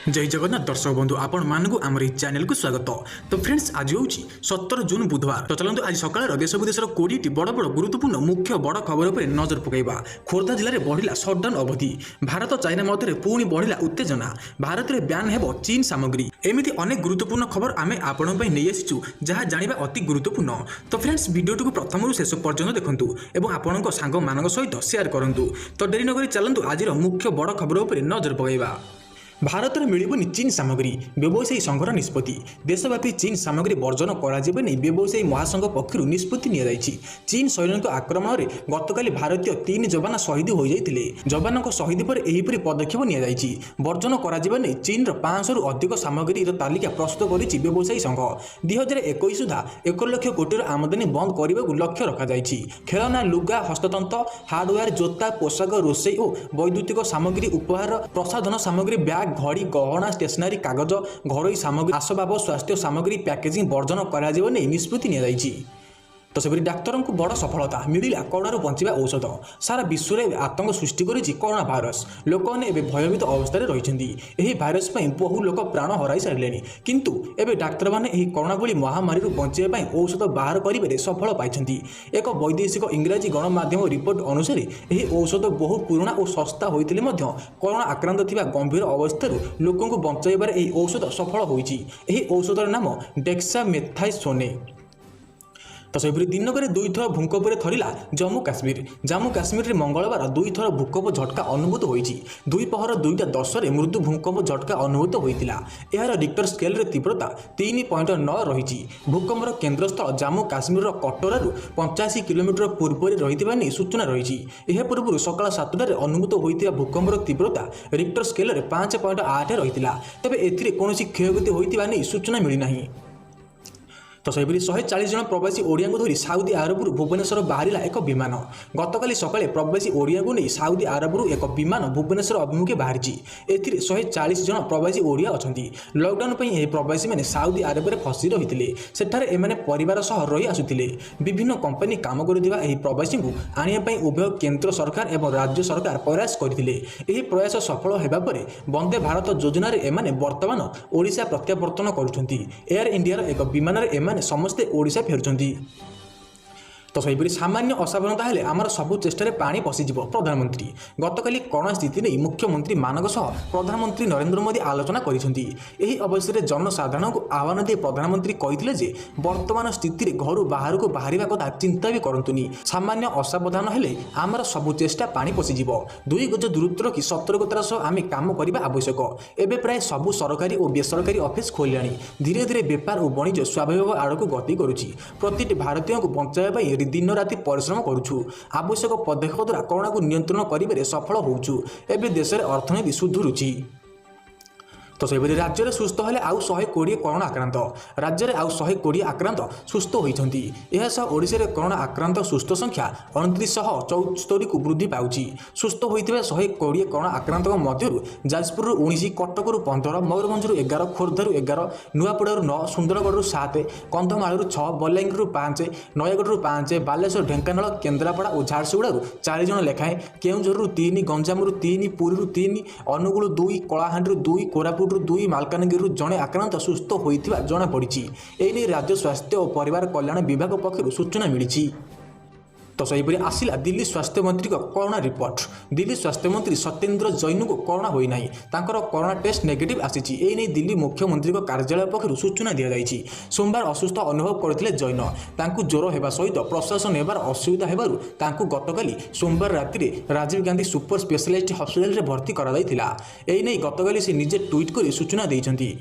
जय जगन्नाथ दर्शक बंधु आपण मानकु आमर ई चैनल को स्वागत। तो फ्रेंड्स आज हूँ 17 जून बुधवार। तो चलते आज सकाळ देश विदेश 20टी बड़ बड़ गुरुत्वपूर्ण मुख्य बड़ खबर पर नजर पकईवा। खोर्धा जिले में बढ़ला सटडाउन अवधि। भारत चाइना मध्य पुणी बढ़ला उत्तेजना। भारत में ब्यान हेब चीन सामग्री। एमती अनेक गुरुत्वपूर्ण खबर आमे आपण नहीं आसीचु जहाँ जानिबा अति गुरुत्वपूर्ण। तो फ्रेंड्स वीडियो को प्रथम शेष पर्यंत देखंतु एवं आपण सांग मान सहित शेयर करंतु। तो डेरी नगरी चलंतु आज मुख्य बड़ खबर पर नजर पकईवा। भारत में मिलबनी चीन सामग्री। व्यवसायी संघर निष्पत्ति। देशव्यापी चीन सामग्री वर्जन कर व्यवसायी महासंघ पक्षर निष्पत्ति नि चीन सैनिक आक्रमण में गतकाली भारतीय 3 जवान शहीद हो जाते। जवान शहीद पर एहीपरि पदक्षेप नि वर्जन कर चीन 500 रु अधिक सामग्री तालिका प्रस्तुत कर व्यवसायी संघ 2021 सुधा 1 लाख कोटी आमदानी बंद करने को लक्ष्य रखा। खेलना, लुगा, हस्ततंत्र, हार्डवेयर, जोता, पोशाक, रोषेई और वैद्युतिक सामग्री, उपहार, प्रसाधन सामग्री, बैग, घड़ी, गहना, स्टेशनरी, कागज, घरोई सामग्री, आसबाब, स्वास्थ्य सामग्री पैकेजिंग वर्जन कर निष्पत्ति नि। तो सेपरी डाक्तर को बड़ सफलता मिला कोरोना बंचा औषध। सारा विश्व में आतंक सृष्टि कर कोरोना भाइरस। लोक मैंने भयभीत अवस्था रही भाइरस बहु लोक प्राण हर सारे किंतु एवं डाक्तर मैंने कोरोना भली महामारी बचाई औषध बाहर कर सफल पाई। एक वैदेशिक इंग्राजी गणमाध्यम रिपोर्ट अनुसार यह औषध बहु पुराणा और सस्ता होते कोरोना आक्रांत थी गंभीर अवस्था लोक बचाइबार औषध सफल होती। औषधर नाम डेक्सामेथासोने। तो सेपरी दिनक 2 थर भूकंप थरिला जम्मू काश्मीर में मंगलवार 2 थर भूकंप झटका अनुभूत होती। 2 पहर 2:10 मृदु भूकंप झटका अनुभूत होता। यार रिक्टर स्केल तीव्रता 3.9 रही। भूकंपर केन्द्रस्थल जम्मू काश्मीर कटोरारू 85 किलोमीटर पूर्व रही सूचना रही। यह पूर्व सकाल 7टार अनुभूत होता भूकंपर तीव्रता रिक्टर स्केल 5.8 रही। तेज एौन क्षयक्षति होता सूचना मिलना। तो सेपरी 140 जन प्रवासी ओडिया को धरी साउदी अरबरू भुवनेश्वर बाहरिला एक विमान। गतकाली सकाळे प्रवासी ओडिया को नहीं साउदी अरबरू एक विमान भुवनेश्वर अभिमुखे बाहरी। एथिरे 140 जन प्रवासी ओडिया अछंती। लॉकडाउन पर यह प्रवासी मैंने साउदी अरब में फसी रही सेठारे एमाने परिवार सह रही आसुथिले। विभिन्न कंपनी काम करुथिबा एही प्रवासी को आनिया उभय केंद्र सरकार एवं राज्य सरकार प्रयास करथिले। एही प्रयास सफल हेबा परे वंदे भारत योजना रे एमाने वर्तमान ओडिशा प्रत्यावर्तन करुछंती। एयर इंडिया एक विमान रे समस्ते ओडिशा फेरुछंती। तो सेपरी सामान्य असावधानता हेले आमर सबु चेष्टा पानी पशिजिव प्रधानमंत्री। गतकाली कोरोना स्थिति नहीं मुख्यमंत्री मानक सह प्रधानमंत्री नरेंद्र मोदी आलोचना करिसेंती। एही अवसर में जनसाधारण को आह्वान दे प्रधानमंत्री कहिथिले जे वर्तमान स्थिति में घर बाहर को बाहरिबा कथा चिंता भी करंतुनी। सामान्य असावधान हेले आमर सबु चेष्टा पानी पशिजिव। 2 गज दूरत्व रखी सतर्कतार सह आमे काम करबा आवश्यक। एबे प्राय सबु सरकारी और बेसरकारी ऑफिस खोलिलाणी। धीरे धीरे व्यापार और वाणिज्य स्वाभाविक आड़ को गति करुछि। प्रतिटी भारतीय को बचाइबा दिन राति परिश्रम करुछु। आवश्यक पदक्षेप द्वारा कोरोना को नियंत्रण करिबारे सफल होउछु। एबे देश में अर्थनीति सुधुरुछि। तो सेपरी राज्य में सुस्थ हेले आउ 120 कोरोना आक्रांत। राज्य में आउ 120 आक्रांत सुस्थ होइछंती। यह सह ओडिशा रे कोरोना आक्रांत सुस्थ संख्या 2974 को वृद्धि पाउछि। सुस्थ होइथिबा 120 कोरोना आक्रांत मध्यरु जाजपुर 19, कटक 15, मयूरभंज 11, खोर्धा 11, नुआपड़ा 9, सुंदरगढ़ 7, कंधमाल 6, बलांगीर 5, नयगढ़ 5, बालेश्वर, ढेंकानाल, केन्द्रापड़ा और झारसुगुड़ा 4 जन लेखाएं, केउंझर 3, गंजाम 3, पुरी 3, अनुगुल 2, कलाहांडी 2, कोरापुट 2, मालकानगिरी जड़े आक्रांत सुस्थ होता जमापड़ी। एने राज्य स्वास्थ्य और परिवार कल्याण विभाग पक्षर सूचना मिली। तो सेपरी आसिला दिल्ली स्वास्थ्य मंत्री को कोरोना रिपोर्ट। दिल्ली स्वास्थ्य मंत्री सत्येंद्र जैन को कोरोना होना तांकर कोरोना टेस्ट नेगेटिव आसी। एने दिल्ली मुख्यमंत्री कार्यालय पक्षर सूचना दी जाएगी। सोमवार असुस्थ अनुभव करते जैन। तांकु ज्वर होगा सहित प्रश्वास नेबार असुविधा हेबारु तांकु गतकाली सोमवार राति Rajiv Gandhi super specialist hospital में भर्ती कराइथिला। एने गतकाली से निजे ट्वीट कर सूचना देइछंती।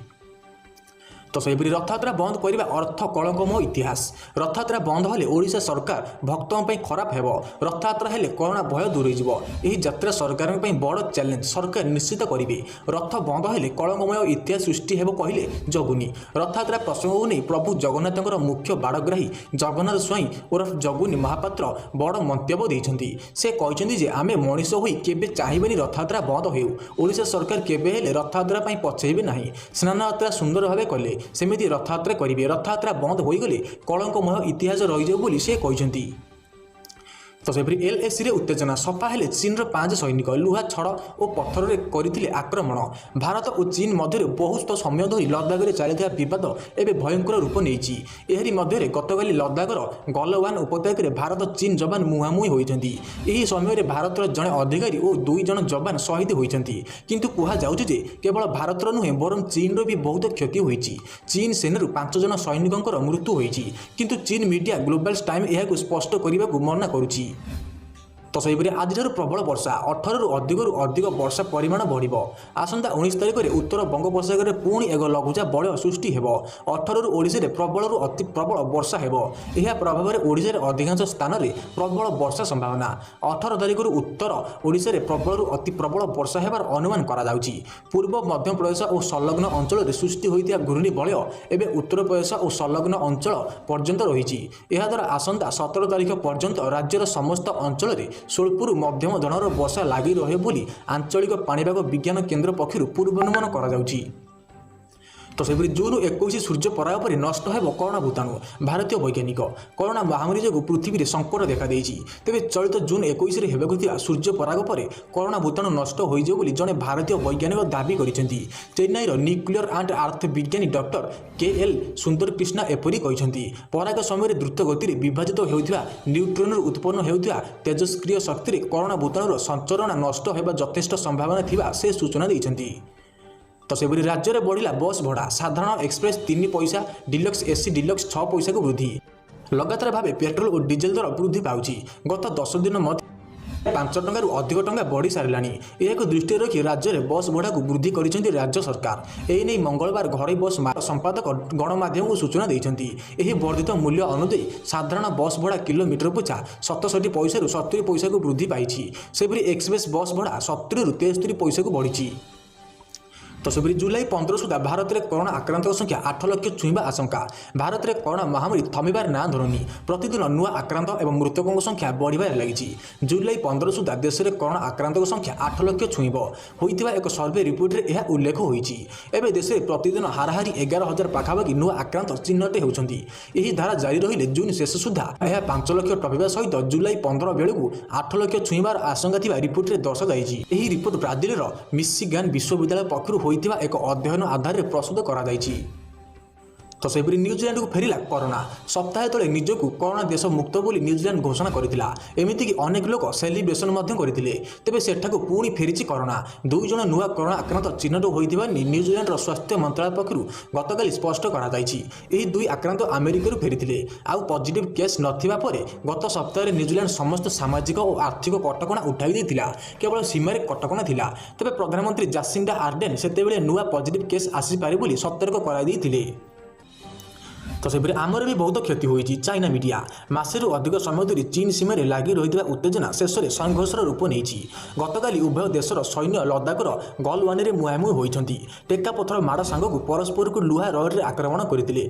तो सेपरी रथयात्रा बंद करने अर्थ कलंकमय इतिहास। रथयात्रा बंद हेले ओडिशा सरकार भक्तों पर खराब हेब। रथयात्रा हेले कोरोना भय दूर हो। यात्रा सरकार बड़ चैलेंज सरकार निश्चित करेंगे। रथ बंद हेले कलंकमय इतिहास सृष्टि हेब कहले जगुनी। रथयात्रा प्रसंग को नहीं प्रभु जगन्नाथ मुख्य बाड़ग्राही जगन्नाथ स्वाई उर्फ जगुनी महापात्र बड़ मंतव्य देइछंती। से कहते जे आमे मनीष होई केबे चाहिबेनी रथयात्रा बंद हेउ। ओडिशा सरकार केबे हेले रथयात्रा पई पछेइबे नाही। स्नान यात्रा सुंदर भावे कले सेमिति रथयात्रा करेंगे। रथयात्रा बंद हो गले कलंकमय इतिहास रही जाऊ बोली से कहते। तो सेपरी एलएसी रे उत्तेजना सफा हेले चीन 5 सैनिक लुहा छड़ और पत्थर रे करथिले आक्रमण। भारत और चीन मध्य बहुत समय धरी लद्दाख में चलता बद एवं भयंकर रूप नहीं। एहरी मध्य गतकाली लद्दाखर गलवान उपत्यका भारत चीन जवान मुहांमुही होती। यही समय भारतर जड़े अधिकारी और 2 जन जवान शहीद होती। किंतु कहुचे जे केवल भारतर नुहे बर चीन भी बहुत क्षति होती। चीन सेना 5 जन सैनिकों मृत्यु होती। किंतु चीन मीडिया ग्लोबल टाइम यह स्पष्ट करने को मना करुच्ची। तो सेपरी आज प्रबल वर्षा 18 रु अधिक वर्षा परिमाण बढ़। आसंता 19 तारिख में उत्तर बंगोपसागर में पुणी एक लघुचाप बलय सृष्टि हो। 18 रु ओडिशा प्रबल रु अति प्रबल वर्षा हो। यह प्रभाव में ओडिशा अधिकांश स्थान में प्रबल वर्षा संभावना। 18 तारिख उत्तर ओडिशा में प्रबल रु अति प्रबल वर्षा होबार अनुमान करा जाउची। पूर्व मध्य प्रदेश और संलग्न अंचल में सृष्टि होता घूर्णी बलय एवं उत्तर प्रदेश और संलग्न अंचल पर्यंत रही। द्वारा आसंता 17 तारिख पर्यंत राज्यर समस्त अंचल में स्वल्परू मध्यम धरणर वर्षा लगी रहे बोली आंचलिक पाणीपाग विज्ञान केन्द्र पक्षर पूर्वानुमान करा जाउची। तो सेपरी जून 21 सूर्य पराग पर नष्ट हो कोरोना भूताणु। भारतीय वैज्ञानिक कोरोना महामारी जो पृथ्वी में संकट देखा देइछि। तेबे चलित जून 21 रे हेबाकुथिबा सूर्य पराग पर कोरोना भूताणु नष्ट होइजो बोली जने भारतीय वैज्ञानिक दाबी करिसेंती। चेन्नईर न्यूक्लियर एंड अर्थ विज्ञानी डॉक्टर के.एल. सुंदर कृष्णा एपरी कहिसेंती। पराग समय द्रुत गति में विभाजित होउथिबा न्यूट्रॉन उत्पन्न होउथिबा तेजस्क्रिय शक्ति कोरोना भूताणुर संचरण नष्ट होबा यथेष्ट संभावना थिबा से सूचना दैछंती। तो सेपरी राज्य में बढ़ला बस भड़ा। साधारण एक्सप्रेस 3 पैसा, डिलक्स एसी डिलक्स 6 पैसा को वृद्धि। लगातार भाव पेट्रोल और डीजेल दर वृद्धि पाउछि। गत 10 दिन मध्य 5 टंकार अधिक टंका बढ़ी सारानी। यह दृष्टि रखी राज्य में बस भड़ा को वृद्धि करिसेंती राज्य सरकार। एने मंगलवार घरोई बस संपादक गणमाध्यम को सूचना देइछंती। एही वर्धित मूल्य अनुसार साधारण बस भड़ा किलोमीटर पिछा 67 पैसा रु 70 पैसा को वृद्धि पाई। सेपरी एक्सप्रेस बस भड़ा 70 रु 63 पैसा को बढ़ी। तो सेपरी जुलाई 15 सुधा भारत में कोरोना आक्रांत संख्या 8 लाख छुईवा आशंका। भारत में कोरोना महामारी थमिबार ना धरुनी। प्रतिदिन नुआ आक्रांत और मृतकों संख्या बढ़िबार लगी। जुलाई 15 सुधा देश में कोरोना आक्रांत संख्या 8 लाख छुईब होइतिबा एक सर्वे रिपोर्ट में यह उल्लेख होइछि। एबे देश में प्रतिदिन हाराहारी 11,000 पाखापाखि नुआ आक्रांत चिन्हट होउछंती। एही धारा जारी रहिले जून शेष सुधा यह 5 लाख टपिबा सहित जुलाई 15 बेलू 8 लाख छुईबार आशंका थिबा रिपोर्ट में दर्शाଯାଇଛି। एही रिपोर्ट ब्राजिलर मिशिगान विश्वविद्यालय पक्षरु एक अध्ययन आधार में प्रस्तुत करा जायछि। तो सेपरी न्यूजीलैंड को फेरिला कोरोना। सप्ताह तले निजकू कोरोना देश मुक्त बोली न्यूजीलैंड घोषणा करथिला। एमिति कि अनेक लोक सेलिब्रेशन मध्य करथिले। तेबे सेठाको पुणी फेरिछि कोरोना। 2 जन नुआ कोरोना आक्रांत चिन्हट होइथिबा न्यूजीलैंड स्वास्थ्य मंत्रालय पक्षरु गतकाली स्पष्ट करा जायछि। एही 2 आक्रांत अमेरिका फेरिथिले। आउ पॉजिटिव केस नथिबा परे गत सप्ताह न्यूजीलैंड समस्त सामाजिक और आर्थिक कटकणा उठाई देथिला। केवल सीमारे कटकणा थिला। तबे प्रधानमंत्री जासिंडा आर्डेन सेतेबेले नुआ पॉजिटिव केस आसी पारे बोली सतर्क कराई देथिले। तो सेपरी आमर भी बहुत क्षति होती। चाइना मीडिया मासेरु अधिक समय धरी चीन सीमा में लगी रही उत्तेजना शेष में संघर्षर रूप नहीं। गतकाली उभय देशर सैन्य लद्दाखर गलवान में मुहांमुही होती। टेका पथर माड़ सांग को परस्पर को लुहा रड आक्रमण करते।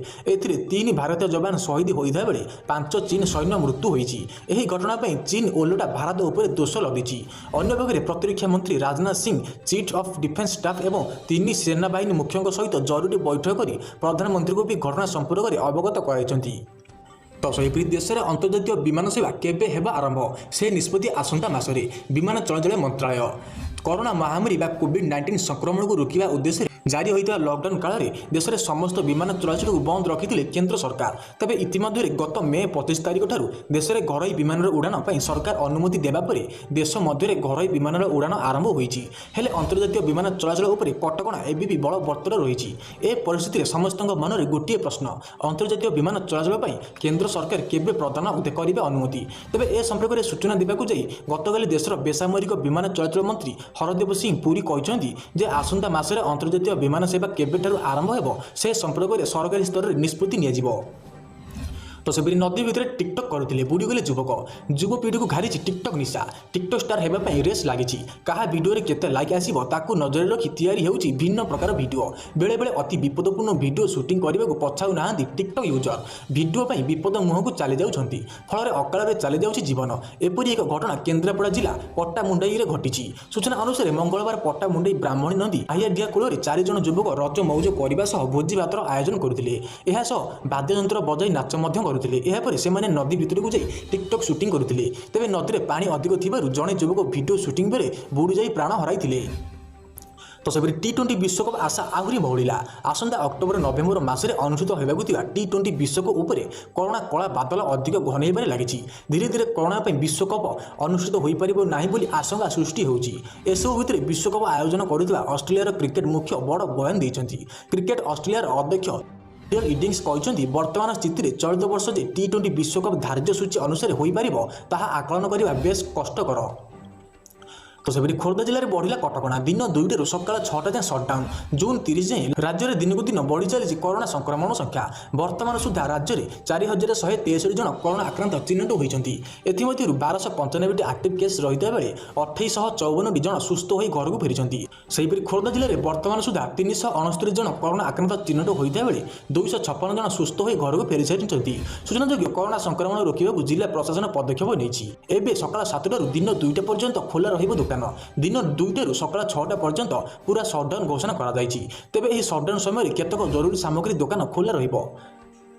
3 भारतीय जवान शहीद होता बेले 5 चीन सैन्य मृत्यु होती। यह घटना चीन ओलटा भारत उपर दोष लदिछि। अन्य पक्षे प्रतिरक्षा मंत्री Rajnath Singh chief of defence staff एवं 3 सेनाबाहिनी मुख्यों सहित जरूरी बैठक कर प्रधानमंत्री को भी घटना संपर्क में अवगत कराइछंती। तो सेपरी देश में अंतर्जातीय विमान सेवा केबे हेबा आरंभ से निष्पत्ति आसंता मासरे। विमान चलाचल मंत्रालय कोरोना महामारी बा कोविड-19 संक्रमण को रोकवा उद्देश्य जारी होता लॉकडाउन काल में देश में समस्त विमान चलाचल को बंद रखी केंद्र सरकार। तेज इतिमध्य गत मे 25 तारिख ठारू देश में घरोई विमान उड़ान पर सरकार अनुमति देवा पर देश मध्य घरोई विमान उड़ान आरंभ होती। अंतर्जातीय विमान चलाचल उपर कटकणा एबी भी बलवत्तर रही। ए परिस्थिति में समस्त मन में गोटे प्रश्न, अंतर्जातीय विमान चलाचल पर केंद्र सरकार केबे प्रदान करेंगे अनुमति। तेज ए संपर्क में सूचना देवाक जाई गतकाली देशर बेसामरिक विमान चलाचल मंत्री हरदीप सिंह पुरी कहते जे आसंता मासरे अंतर्जातीय विमान सेवा केबेठारु आरंभ हेबो से संपर्क में सरकारी स्तर में निष्पत्ति नियाजिबो। तो सेपरी नदी भितर टिकटक करते बुड़ीगले युवक। युवपीढ़ी को घारी टिकटक निशा। टिकटक स्टार होगापी रेस लगी। क्या भिडियो केते लाइक आसो ताकू नजर रखी तैयारी होउछि भिन्न प्रकार भिडियो। बेले बेले अति विपदपूर्ण भिडियो शूटिंग करने को पछाऊ ना टिकटक यूजर। भिडियो पर विपद मुह को चली जाउछंती फल अकाल चली जाउछि जीवन। एपरी एक घटना केन्द्रापड़ा जिला पट्टामुंडाई में घटी। सूचना अनुसार मंगलवार पट्टामुंडाई ब्राह्मणी नदी आहियाडिया कूल 4 जन युवक रज मौज करने भोजी भातर आयोजन करते। बाद्ययंत्र बजाई नाच କରୁଥିଲେ। ଏହାପରେ ସେମାନେ ନଦୀ ଭିତରକୁ ଯାଇ ଟିକଟକ୍ ସୁଟିଂ କରୁଥିଲେ। ତେବେ ନଦୀରେ ପାଣି ଅଧିକ ଥିବାରୁ ଜଣେ ଯୁବକ ଭିଡ଼ିଓ ସୁଟିଂ ବେଳେ ବୁଡ଼ି ଯାଇ ପ୍ରାଣ ହରାଇଥିଲେ। ତ ସେପରି ଟି20 ବିଶ୍ୱକପ୍ ଆଶା ଆହୁରି ବଢ଼ିଲା। ଆସନ୍ତା ଅକ୍ଟୋବର ନଭେମ୍ବର ମାସରେ ଅନୁଷ୍ଠିତ ହେବାକୁ ଥିବା ଟି20 ବିଶ୍ୱକପ୍ ଉପରେ କରୋନା କଳା ବାଦଲ ଅଧିକ ଘନେଇବାରେ ଲାଗିଛି। ଧୀରେ ଧୀରେ କରୋନା ପାଇଁ ବିଶ୍ୱକପ୍ ଅନୁଷ୍ଠିତ ହୋଇପାରିବ ନାହିଁ ବୋଲି ଆଶଙ୍କା ସୃଷ୍ଟି ହେଉଛି। ଏସବୁ ଭିତରେ ବିଶ୍ୱକପ୍ ଆୟୋଜନ କରୁଥିବା ଅଷ୍ଟ୍ରେଲିଆର କ୍ରିକେଟ ମୁଖ୍ୟ ବଡ଼ ବୟାନ ଦେଇଛନ୍ତି। କ୍ରିକେଟ ଅଷ୍ଟ୍ରେଲିଆର ଅଧ୍ୟକ୍ଷ ଡେଲ୍ ଇଡିଙ୍ଗସ୍ କହିଛନ୍ତି, ବର୍ତ୍ତମାନ ସ୍ଥିତିରେ ଚଳିତ ବର୍ଷ ଯେ ଟି20 ବିଶ୍ୱକପ୍ ଧାର୍ଯ୍ୟ ସୂଚୀ ଅନୁସାରେ ହୋଇପାରିବ ତାହା ଆକଳନ କରିବା ବେଶ୍ କଷ୍ଟକର। ତ ସେପରି ଖୋର୍ଦ୍ଧା ଜିଲ୍ଲାରେ ବଢ଼ିଲା କଟକଣା। ଦିନ 2ଟାରୁ ସକାଳ 6ଟା ଯାଏଁ ସଟ୍ଡାଉନ୍। ଜୁନ୍ 30 ଯାଏଁ ରାଜ୍ୟରେ ଦିନକୁ ଦିନ ବଢ଼ି ଚାଲିଛି କରୋନା ସଂକ୍ରମଣ ସଂଖ୍ୟା। ବର୍ତ୍ତମାନ ସୁଦ୍ଧା ରାଜ୍ୟରେ 4163 ଜଣ କରୋନା ଆକ୍ରାନ୍ତ ଚିହ୍ନଟ ହୋଇଛନ୍ତି। ଏଥିମଧ୍ୟରୁ 1295ଟି ଆକ୍ଟିଭ୍ କେସ୍ ରହିଥିବା ବେଳେ 2854 ଜଣ ସୁସ୍ଥ ହୋଇ ଘରକୁ ଫେରିଛନ୍ତି। ସେହିପରି ଖୋର୍ଦ୍ଧା ଜିଲ୍ଲାରେ ବର୍ତ୍ତମାନ ସୁଦ୍ଧା 369 ଜଣ କରୋନା ଆକ୍ରାନ୍ତ ଚିହ୍ନଟ ହୋଇଥିବା ବେଳେ 256 ଜଣ ସୁସ୍ଥ ହୋଇ ଘରକୁ ଫେରିସାରିଛନ୍ତି। ସୂଚନାଯୋଗ୍ୟ, କରୋନା ସଂକ୍ରମଣ ରୋକିବାକୁ ଜିଲ୍ଲା ପ୍ରଶାସନ ପଦକ୍ଷେପ ନେଇଛି। ଏବେ ସକାଳ 7ଟାରୁ ଦିନ 2ଟା ପର୍ଯ୍ୟନ୍ତ ଖୋଲା ରହିବ ଦୋକାନ। ଦିନ 2ଟାରୁ ସକାଳ 6ଟା ପର୍ଯ୍ୟନ୍ତ ପୁରା ସଟ୍ଡାଉନ୍ ଘୋଷଣା କରାଯାଇଛି। ତେବେ ଏହି ସଟ୍ଡାଉନ୍ ସମୟରେ କେତେକ ଜରୁରୀ ସାମଗ୍ରୀ ଦୋକାନ ଖୋଲା ରହିବ।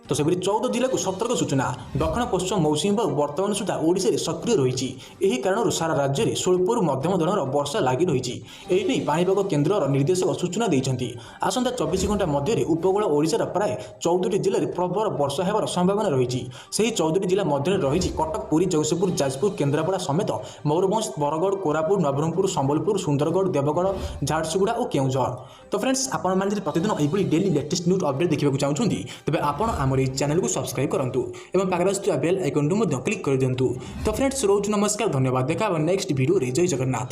ତ ସେପରି 14 ଜିଲ୍ଲାକୁ ସତର୍କ ସୂଚନା। ଦକ୍ଷିଣ ପଶ୍ଚିମ ମୌସୁମୀ ବାୟୁ ବର୍ତ୍ତମାନ ସୁଦ୍ଧା ଓଡ଼ିଶାରେ ସକ୍ରିୟ ରହିଛି। ଏହି କାରଣରୁ ସାରା ରାଜ୍ୟରେ ସ୍ୱଳ୍ପରୁ ମଧ୍ୟମ ଧରଣର ବର୍ଷା ଲାଗି ରହିଛି। ଏହି ନେଇ ପାଣିପାଗ କେନ୍ଦ୍ରର ନିର୍ଦ୍ଦେଶକ ସୂଚନା ଦେଇଛନ୍ତି। ଆସନ୍ତା 24 ଘଣ୍ଟା ମଧ୍ୟରେ ଉପକୂଳ ଓଡ଼ିଶାର ପ୍ରାୟ 14ଟି ଜିଲ୍ଲାରେ ପ୍ରବଳ ବର୍ଷା ହେବାର ସମ୍ଭାବନା ରହିଛି। ସେହି 14ଟି ଜିଲ୍ଲା ମଧ୍ୟରେ ରହିଛି କଟକ, ପୁରୀ, ଜଗତସିଂହପୁର, ଯାଜପୁର, କେନ୍ଦ୍ରାପଡ଼ା ସମେତ ମୟୂରଭଞ୍ଜ, ବରଗଡ଼, କୋରାପୁଟ, ନବରଙ୍ଗପୁର, ସମ୍ବଲପୁର, ସୁନ୍ଦରଗଡ଼, ଦେବଗଡ଼, ଝାରସୁଗୁଡ଼ା ଓ କେଉଁଝର। ତ ଫ୍ରେଣ୍ଡସ୍, ଆପଣମାନେ ଯଦି ପ୍ରତିଦିନ ଏହିଭଳି ଡେଲି ଲେଟେଷ୍ଟ ନ୍ୟୁଜ୍ ଅପଡେଟ୍ ଦେଖିବାକୁ ଚାହୁଁଛନ୍ତି ତେବେ ଆପଣ ଆମର এই ଚ୍ୟାନେଲକୁ ସବସ୍କ୍ରାଇବ୍ କରନ୍ତୁ ଏବଂ ପାଖରେ ଆସୁଥିବା ବେଲ୍ ଆଇକନ୍କୁ ମଧ୍ୟ କ୍ଲିକ୍ କରିଦିଅନ୍ତୁ। ତ ଫ୍ରେଣ୍ଡସ୍, ରହୁଛୁ ନମସ୍କାର, ଧନ୍ୟବାଦ। ଦେଖା ହେବ ନେକ୍ସଟ ଭିଡ଼ିଓରେ। ଜୟ ଜଗନ୍ନାଥ।